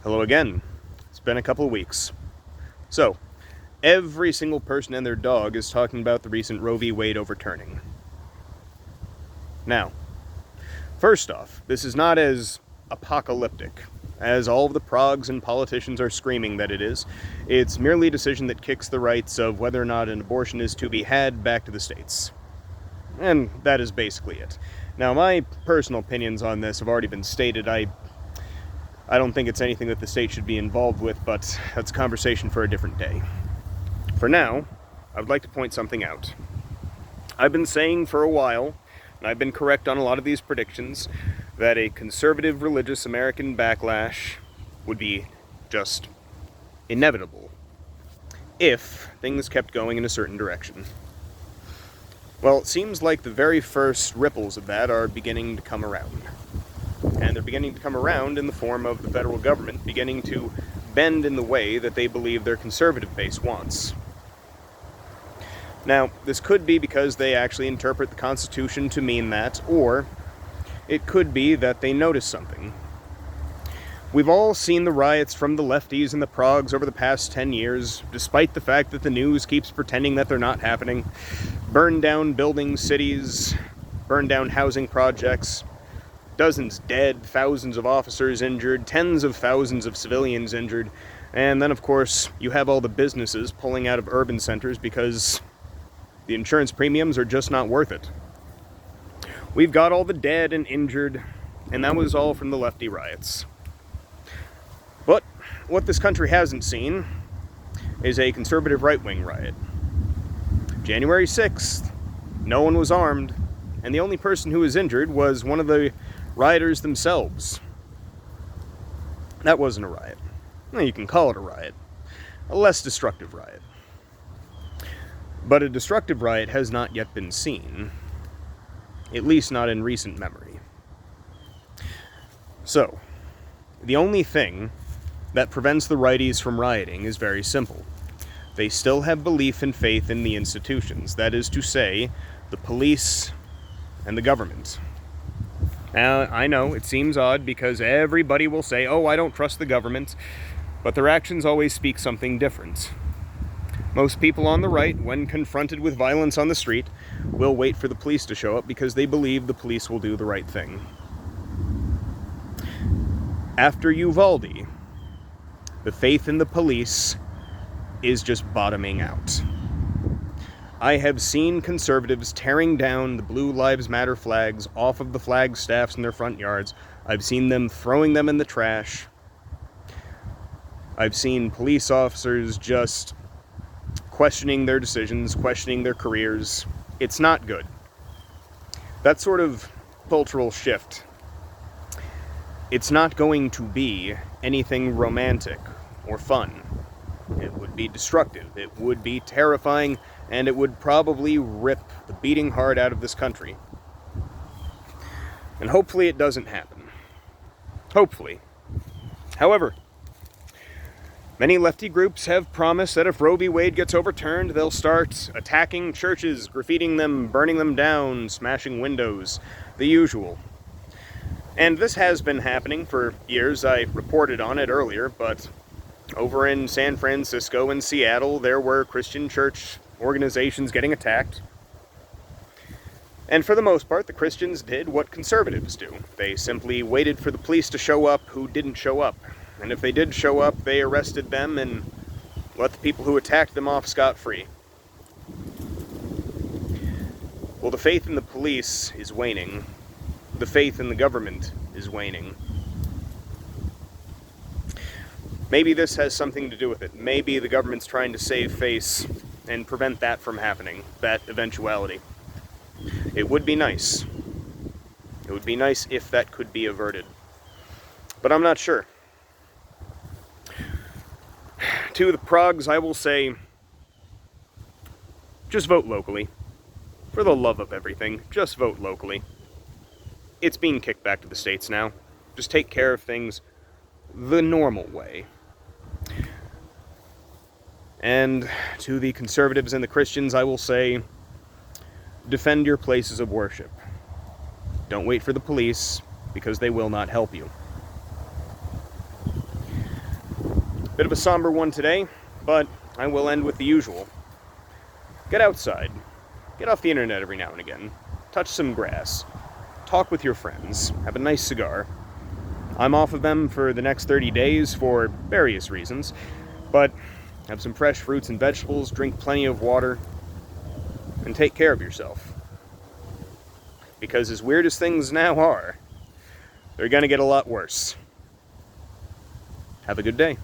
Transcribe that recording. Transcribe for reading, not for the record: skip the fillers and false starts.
Hello again. It's been a couple of weeks. So, every single person and their dog is talking about the recent Roe V Wade overturning. Now, first off, this is not as apocalyptic as all of the progs and politicians are screaming that it is. It's merely a decision that kicks the rights of whether or not an abortion is to be had back to the states. And that is basically it. Now, my personal opinions on this have already been stated. I don't think it's anything that the state should be involved with, but that's a conversation for a different day. For now, I would like to point something out. I've been saying for a while, and I've been correct on a lot of these predictions, that a conservative religious American backlash would be just inevitable if things kept going in a certain direction. Well, it seems like the very first ripples of that are beginning to come around. And they're beginning to come around in the form of the federal government beginning to bend in the way that they believe their conservative base wants. Now, this could be because they actually interpret the Constitution to mean that, or it could be that they notice something. We've all seen the riots from the lefties and the progs over the past 10 years, despite the fact that the news keeps pretending that they're not happening. Burn down buildings, cities, burn down housing projects, dozens dead, thousands of officers injured, tens of thousands of civilians injured, and then, of course, you have all the businesses pulling out of urban centers because the insurance premiums are just not worth it. We've got all the dead and injured, and that was all from the lefty riots. But what this country hasn't seen is a conservative right-wing riot. January 6th, no one was armed, and the only person who was injured was one of the rioters themselves. That wasn't a riot. Well, you can call it a riot. A less destructive riot. But a destructive riot has not yet been seen. At least not in recent memory. So, the only thing that prevents the righties from rioting is very simple. They still have belief and faith in the institutions. That is to say, the police and the government. Now, I know it seems odd because everybody will say, oh, I don't trust the government, but their actions always speak something different. Most people on the right, when confronted with violence on the street, will wait for the police to show up because they believe the police will do the right thing. After Uvalde, the faith in the police is just bottoming out. I have seen conservatives tearing down the Blue Lives Matter flags off of the flag staffs in their front yards. I've seen them throwing them in the trash. I've seen police officers just questioning their decisions, questioning their careers. It's not good. That sort of cultural shift, it's not going to be anything romantic or fun. It would be destructive, it would be terrifying, and it would probably rip the beating heart out of this country. And hopefully it doesn't happen. Hopefully. However, many lefty groups have promised that if Roe v. Wade gets overturned, they'll start attacking churches, graffitiing them, burning them down, smashing windows, the usual. And this has been happening for years. I reported on it earlier, but over in San Francisco and Seattle, there were Christian church organizations getting attacked. And for the most part, the Christians did what conservatives do. They simply waited for the police to show up who didn't show up. And if they did show up, they arrested them and let the people who attacked them off scot-free. Well, the faith in the police is waning. The faith in the government is waning. Maybe this has something to do with it. Maybe the government's trying to save face and prevent that from happening, that eventuality. It would be nice. It would be nice if that could be averted. But I'm not sure. To the progs, I will say, just vote locally. For the love of everything, just vote locally. It's being kicked back to the states now. Just take care of things the normal way. And to the conservatives and the Christians, I will say, defend your places of worship. Don't wait for the police, because they will not help you. Bit of a somber one today, but I will end with the usual. Get outside. Get off the internet every now and again. Touch some grass. Talk with your friends. Have a nice cigar. I'm off of them for the next 30 days for various reasons, but have some fresh fruits and vegetables, drink plenty of water, and take care of yourself. Because as weird as things now are, they're gonna get a lot worse. Have a good day.